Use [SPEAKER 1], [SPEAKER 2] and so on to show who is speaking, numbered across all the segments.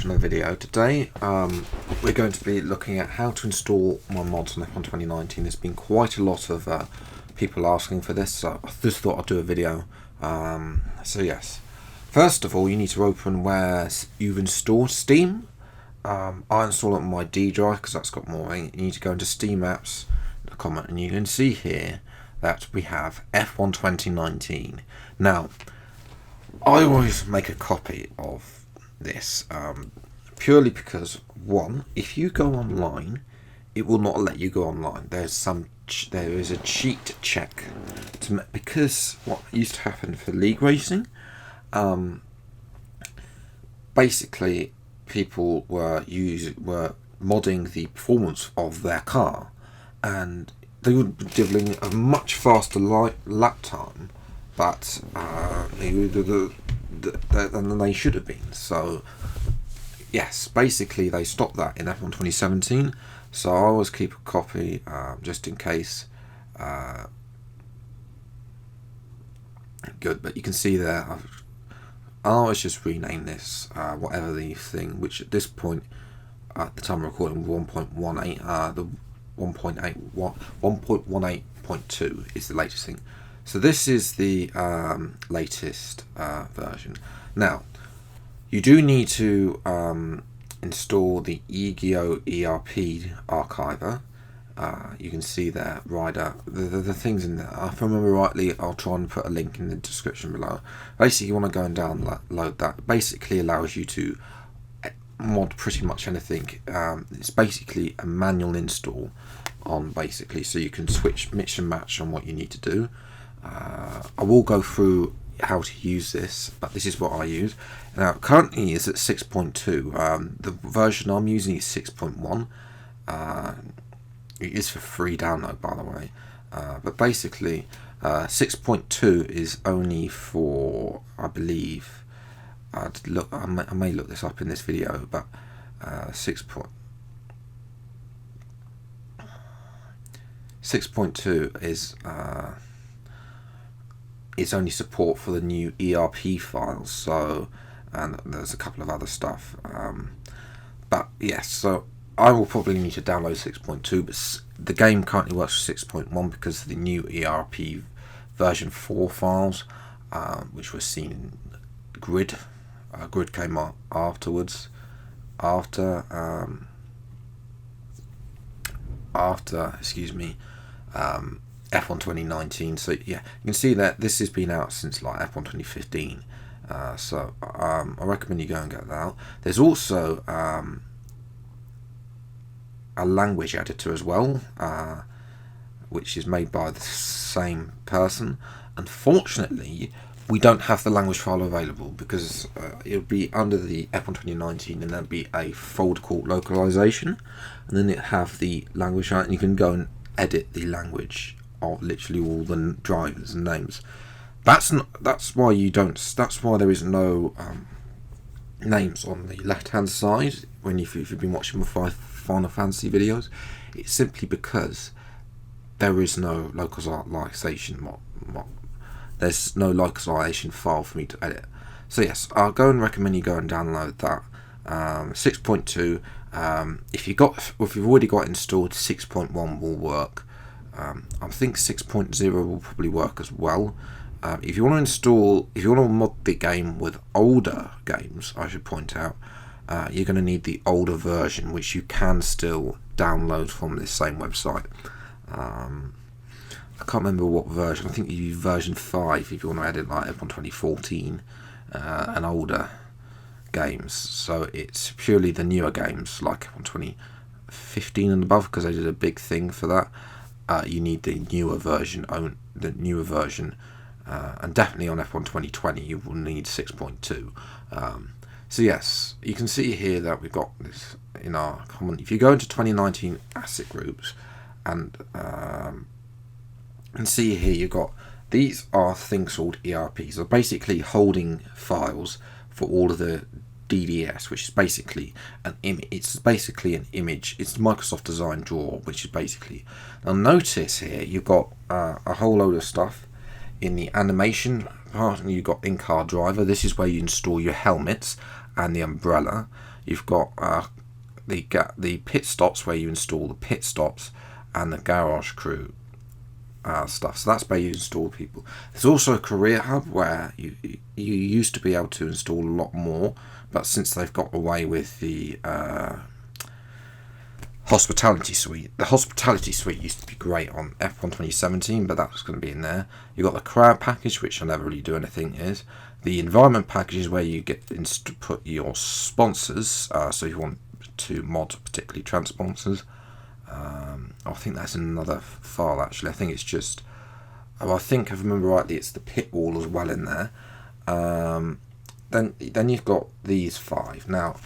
[SPEAKER 1] to my video. Today we're going to be looking at how to install my mods on F1 2019. There's been quite a lot of people asking for this, so I just thought I'd do a video. So yes, first of all you need to open where you've installed Steam. I install it on my D drive because that's got more. You need to go into Steam Apps, the comment, and you can see here that we have F1 2019. Now, I always make a copy of this purely because, one, if you go online, it will not let you go online. There is a cheat check because what used to happen for league racing, basically people were modding the performance of their car, and they would be delivering a much faster lap time, but than they should have been. So yes, basically they stopped that in F1 2017. So I always keep a copy just in case. Good, but you can see there I always just rename this whatever the thing, which at this point at the time of recording 1.18, the 1.18.2 is the latest thing. So this is the latest version. Now, you do need to install the ERP Archiver. You can see there, rider, the things in there. If I remember rightly, I'll try and put a link in the description below. Basically, you want to go and download that. It basically allows you to mod pretty much anything. It's basically a manual install on basically, so you can switch, mix and match on what you need to do. I will go through how to use this, but this is what I use. Now, currently it's at 6.2. The version I'm using is 6.1. It is for free download, by the way. But basically, 6.2 is only for, I believe, I may look this up in this video, but 6.2 is it's only support for the new ERP files. So, and there's a couple of other stuff. But yes, so I will probably need to download 6.2, but the game currently works with 6.1 because of the new ERP version 4 files, which was seen in Grid. Grid came out afterwards, after F1 2019. So yeah, you can see that this has been out since like F1 2015. So I recommend you go and get that out. There's also a language editor as well, which is made by the same person. Unfortunately, we don't have the language file available because it'll be under the F1 2019, and there'll be a folder called localization, and then it have the language, and you can go and edit the language of literally all the drivers and names. That's why there is no names on the left hand side when if you've been watching my Final Fantasy videos. It's simply because there is no localization there's no localization file for me to edit. So yes, I'll go and recommend you go and download that. 6.2. If you've already got installed, 6.1 will work. I think 6.0 will probably work as well. If you want to mod the game with older games, I should point out, you're going to need the older version, which you can still download from this same website. I can't remember what version. I think you use version 5 if you want to edit like F1 2014 and older games. So it's purely the newer games like F1 2015 and above, because they did a big thing for that. You need the newer version, and definitely on F1 2020 you will need 6.2. So yes, you can see here that we've got this in our common. If you go into 2019 asset groups and see here, you've got, these are things called ERPs. So basically holding files for all of the DDS, which is basically an image. It's basically an image. It's Microsoft Design Drawer, which is basically. Now notice here you've got a whole load of stuff in the animation part, and you've got in-car driver. This is where you install your helmets and the umbrella. you've got the pit stops where you install the pit stops, and the garage crew stuff. So that's where you install people. There's also a career hub where you used to be able to install a lot more, but since they've got away with the hospitality suite, the hospitality suite used to be great on F1 2017, but that's going to be in there. You've got the crowd package, which I never really do anything is. The environment package is where you get to put your sponsors, so if you want to mod particularly transponsors. I think that's another file actually. I think it's just, I think if I remember rightly, it's the pit wall as well in there. Then you've got these 5. Now,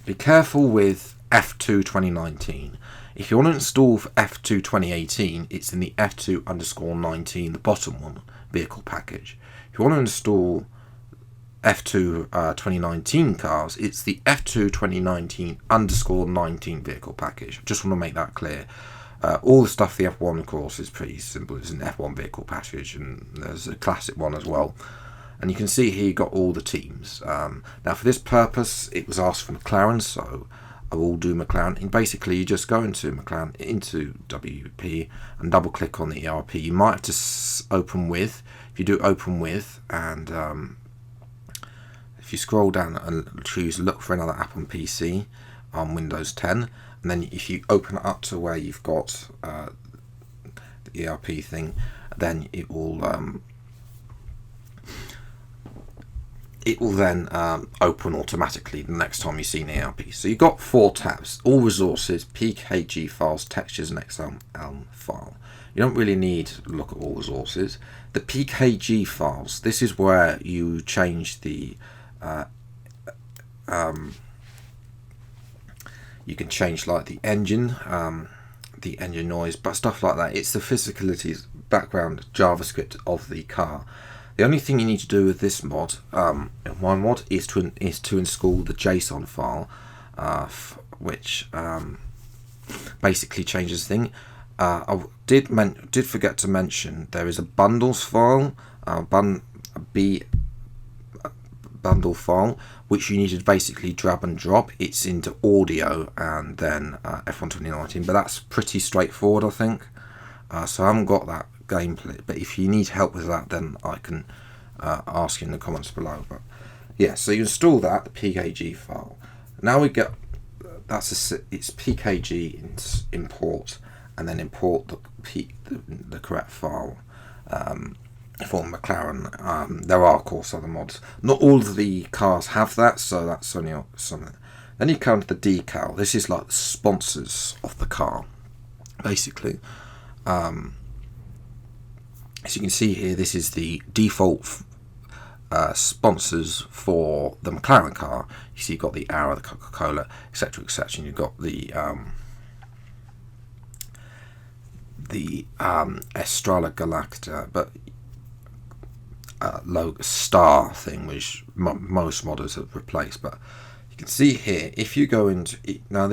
[SPEAKER 1] be careful with F2 2019. If you want to install for F2 2018, it's in the F2_19, the bottom one, vehicle package. If you want to install F2 2019 cars, it's the F2 2019_19 vehicle package. Just want to make that clear. All the stuff the F1 of course is pretty simple. It's an F1 vehicle package, and there's a classic one as well. And you can see here you got all the teams. Now for this purpose it was asked for McLaren, so I will do McLaren. And basically you just go into McLaren, into WP, and double click on the ERP. You might have to open with. If you do open with, and if you scroll down and choose look for another app on PC on Windows 10, and then if you open it up to where you've got the ERP thing, then it will then open automatically the next time you see an ERP. So you've got 4 tabs: all resources, PKG files, textures, and XML file. You don't really need to look at all resources. The PKG files, this is where you change the you can change like the engine noise, but stuff like that. It's the physicalities, background JavaScript of the car. The only thing you need to do with this mod, my mod, is to install the JSON file, which basically changes thing. I did forget to mention there is a bundles file, bundle file, which you need to basically drag and drop. It's into audio and then F1 2019, but that's pretty straightforward, I think. So I haven't got that gameplay, but if you need help with that, then I can ask you in the comments below. But yeah, so you install that, the PKG file. Now we get it's PKG import, and then import the correct file for McLaren. There are of course other mods. Not all of the cars have that, so that's only something. Then you come to the decal. This is like the sponsors of the car, basically. As you can see here, this is the default sponsors for the McLaren car. You see you've got the Arrow, the Coca-Cola, etc., etc. And you've got the Estrella Galacta, but logo star thing, which most modders have replaced. But you can see here, if you go into now,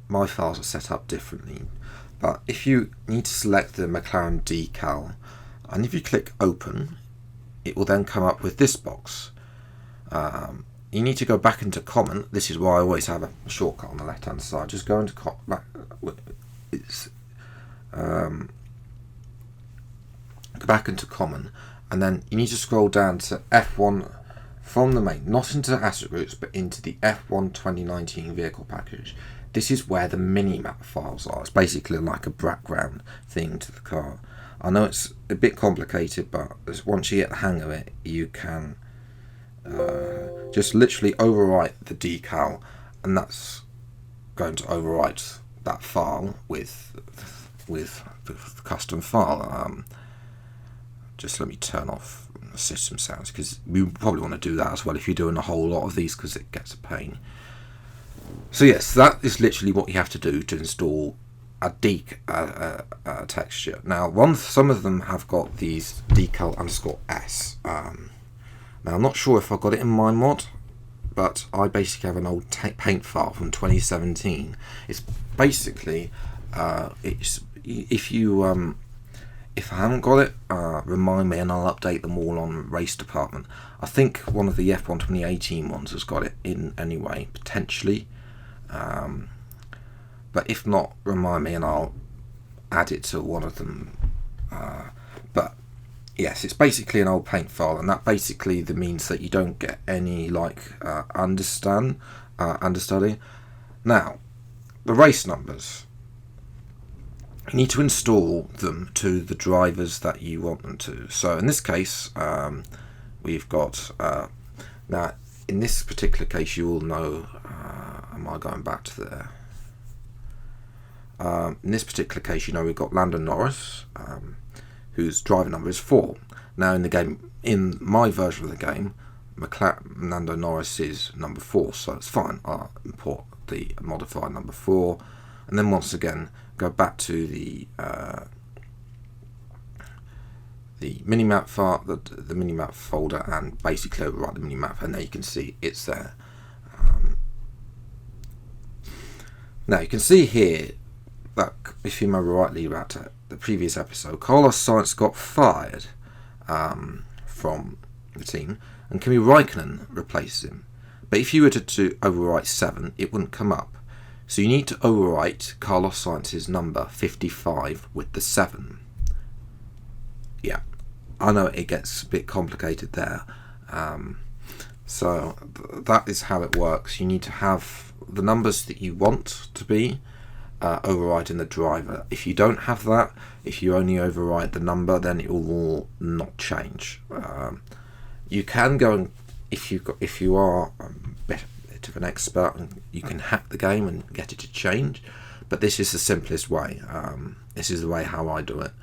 [SPEAKER 1] my files are set up differently, but if you need to select the McLaren decal, and if you click open, it will then come up with this box. You need to go back into comment. This is why I always have a shortcut on the left hand side. Just go into go back into common, and then you need to scroll down to F1 from the main, not into the asset groups, but into the F1 2019 vehicle package. This is where the minimap files are. It's basically like a background thing to the car. I know it's a bit complicated, but once you get the hang of it, you can just literally overwrite the decal, and that's going to overwrite that file with the custom file. Just let me turn off the system sounds, because we probably want to do that as well if you're doing a whole lot of these, because it gets a pain. So yes, that is literally what you have to do to install a texture. Now, some of them have got these decal_s. Now, I'm not sure if I've got it in my mod, but I basically have an old paint file from 2017. It's basically if you if I haven't got it, remind me and I'll update them all on race department. I think one of the F1 2018 ones has got it in anyway, potentially. But if not, remind me and I'll add it to one of them. But yes, it's basically an old paint file, and that basically means that you don't get any understudy. Now, the race numbers. You need to install them to the drivers that you want them to. So in this case, we've got now in this particular case, you all know. Am I going back to there? In this particular case, you know we've got Lando Norris, whose driver number is 4. Now in the game, in my version of the game, Lando Norris is number 4, so it's fine. I'll import the modified number 4, and then once again go back to the minimap file, the minimap folder, and basically overwrite the minimap, and there you can see it's there. Now you can see here that, if you remember rightly about the previous episode, Carlos Sainz got fired from the team, and Kimi Räikkönen replaces him. But if you were to overwrite 7, it wouldn't come up. So you need to overwrite Carlos Sainz's number 55 with the 7. Yeah, I know it gets a bit complicated there. So that is how it works. You need to have the numbers that you want to be overwriting the driver. If you don't have that, if you only overwrite the number, then it will not change. You can go and if you are a bit of an expert, and you can hack the game and get it to change. But this is the simplest way. This is the way how I do it.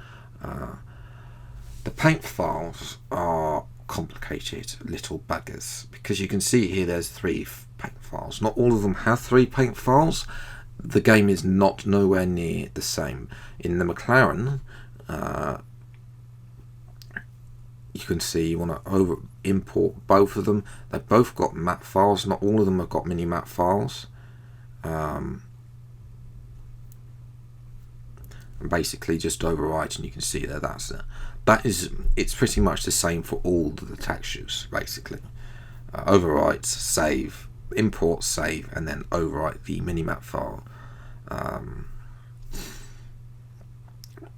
[SPEAKER 1] The paint files are complicated little buggers, because you can see here there's 3 paint files. Not all of them have 3 paint files. The game is not nowhere near the same. In the McLaren, you can see you want to import both of them. They've both got map files. Not all of them have got mini map files. And basically just overwrite, and you can see there that's it. It's pretty much the same for all the textures, basically. Overwrite, save, import, save, and then overwrite the minimap file.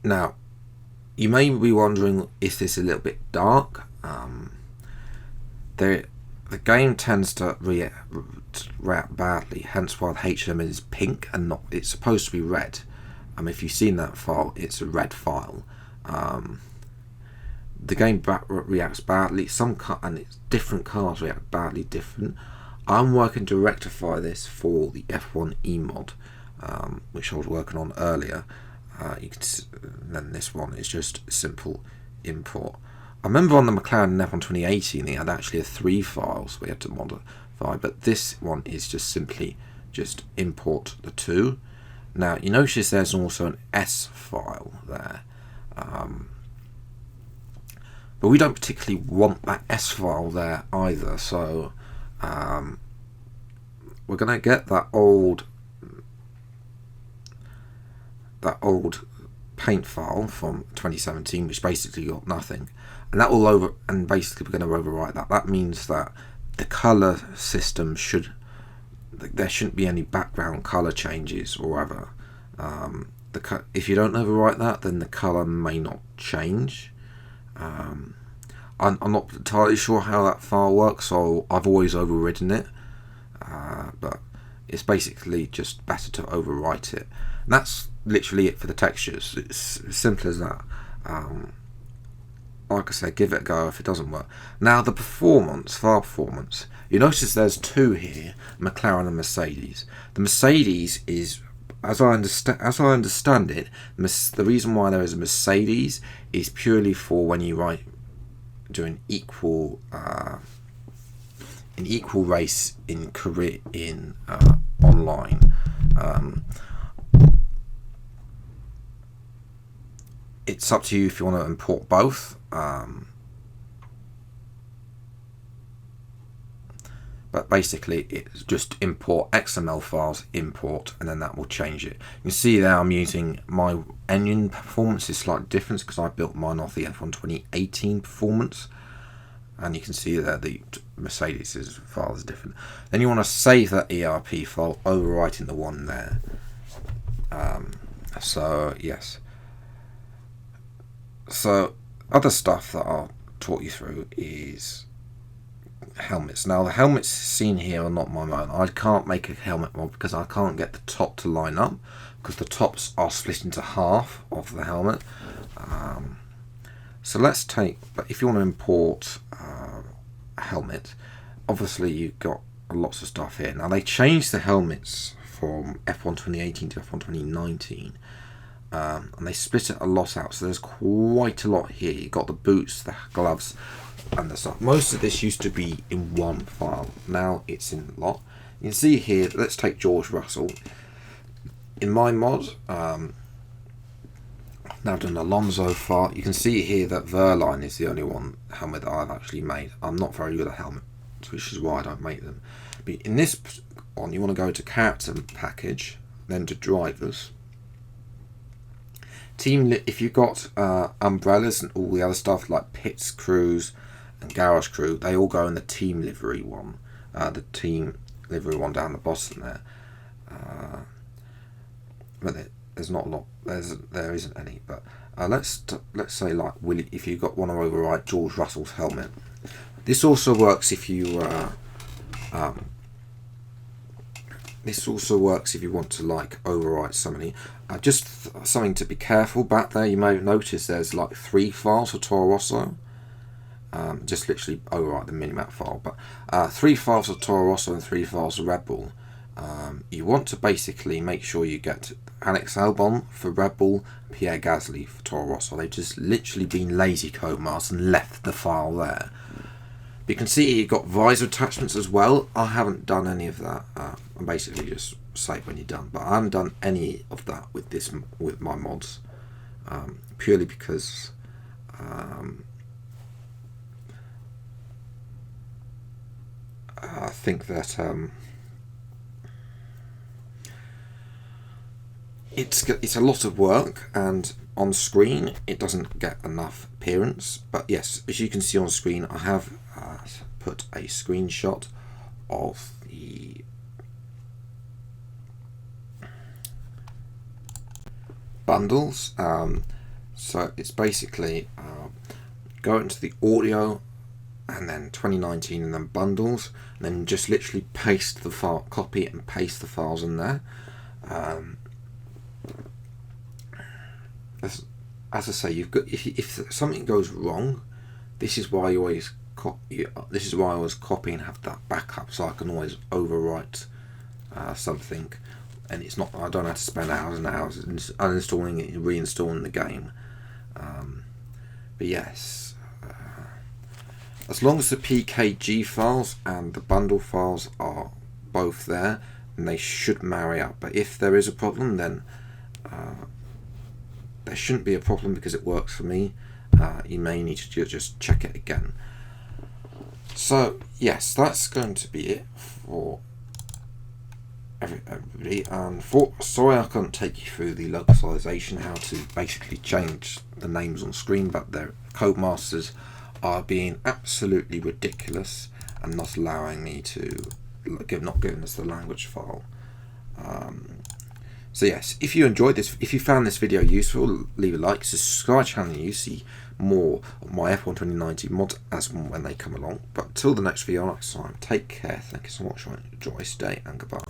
[SPEAKER 1] Now, you may be wondering, is this a little bit dark? The game tends to react badly, hence why the HM is pink and not. It's supposed to be red. If you've seen that file, it's a red file. The game reacts badly. And it's different cars react badly different. I'm working to rectify this for the F1 E-mod, which I was working on earlier. Then this one is just simple import. I remember on the McLaren F1 2018 they had actually 3 files we had to modify, but this one is just simply import the 2. Now you notice there's also an S file there, but we don't particularly want that S file there either, so we're going to get that old paint file from 2017, which basically got nothing, and that will basically we're going to overwrite that. That means that the color system there shouldn't be any background color changes or whatever. If you don't overwrite that, then the color may not change. I'm not entirely sure how that file works, so I've always overridden it, but it's basically just better to overwrite it. And that's literally it for the textures. It's as simple as that. Like I said, give it a go if it doesn't work. Now the file performance. You notice there's 2 here, McLaren and Mercedes. The Mercedes is, as I understand it, the reason why there is a Mercedes is purely for when you do an equal race in online. It's up to you if you want to import both. But but basically it's just import XML files, import, and then that will change it. You can see there I'm using my engine performance is slightly different because I built mine off the F1 2018 performance, and you can see there the Mercedes' file is different. Then you want to save that ERP file, overwriting the one there. So yes. So other stuff that I'll talk you through is helmets. Now the helmets seen here are not my own. I can't make a helmet mod because I can't get the top to line up because the tops are split into half of the helmet. So let's take, but if you want to import a helmet, obviously you've got lots of stuff here. Now they changed the helmets from F1 2018 to F1 2019. And they split it a lot out, so there's quite a lot here. You've got the boots, the gloves, and the stuff. Most of this used to be in one file. Now it's in a lot. You can see here, let's take George Russell. In my mod, I've now done Alonso file. You can see here that Verline is the only one helmet that I've actually made. I'm not very good at helmets, which is why I don't make them. But in this one, you want to go to character package, then to drivers. Team, if you've got umbrellas and all the other stuff like pits crews and garage crew, they all go in the team livery one. The team livery one down the bottom there. But there's not a lot. There isn't any. But let's say like if you want to overwrite George Russell's helmet. This also works if you this also works if you want to like overwrite somebody. Just something to be careful back there. You may have noticed there's like 3 files for Toro Rosso. Just literally overwrite the minimap file, but 3 files for Toro Rosso and 3 files for Red Bull. You want to basically make sure you get Alex Albon for Red Bull, Pierre Gasly for Toro Rosso. They've just literally been lazy codemasters and left the file there. You can see you've got visor attachments as well. I haven't done any of that. I'm basically just save when you're done, but I haven't done any of that with my mods, purely because I think that it's a lot of work, and on screen it doesn't get enough appearance. But yes, as you can see on screen, I have put a screenshot of the bundles. So it's basically go into the audio and then 2019 and then bundles, and then just literally paste the file, copy it and paste the files in there. As I say, you've got if something goes wrong, this is why you always this is why I always copy and have that backup, so I can always overwrite something, and it's not, I don't have to spend hours and hours uninstalling it and reinstalling the game. But yes, as long as the PKG files and the bundle files are both there, then they should marry up. But if there is a problem, then there shouldn't be a problem because it works for me. You may need to just check it again. So yes, that's going to be it for everybody. And sorry I couldn't take you through the localization, how to basically change the names on screen, but their codemasters are being absolutely ridiculous and not allowing me to not giving us the language file. So yes, if you enjoyed this, if you found this video useful, leave a like, subscribe to the channel, and you see more of my F1 2019 mods as and when they come along. But till the next video next time, take care, thank you so much, enjoy, stay, and goodbye.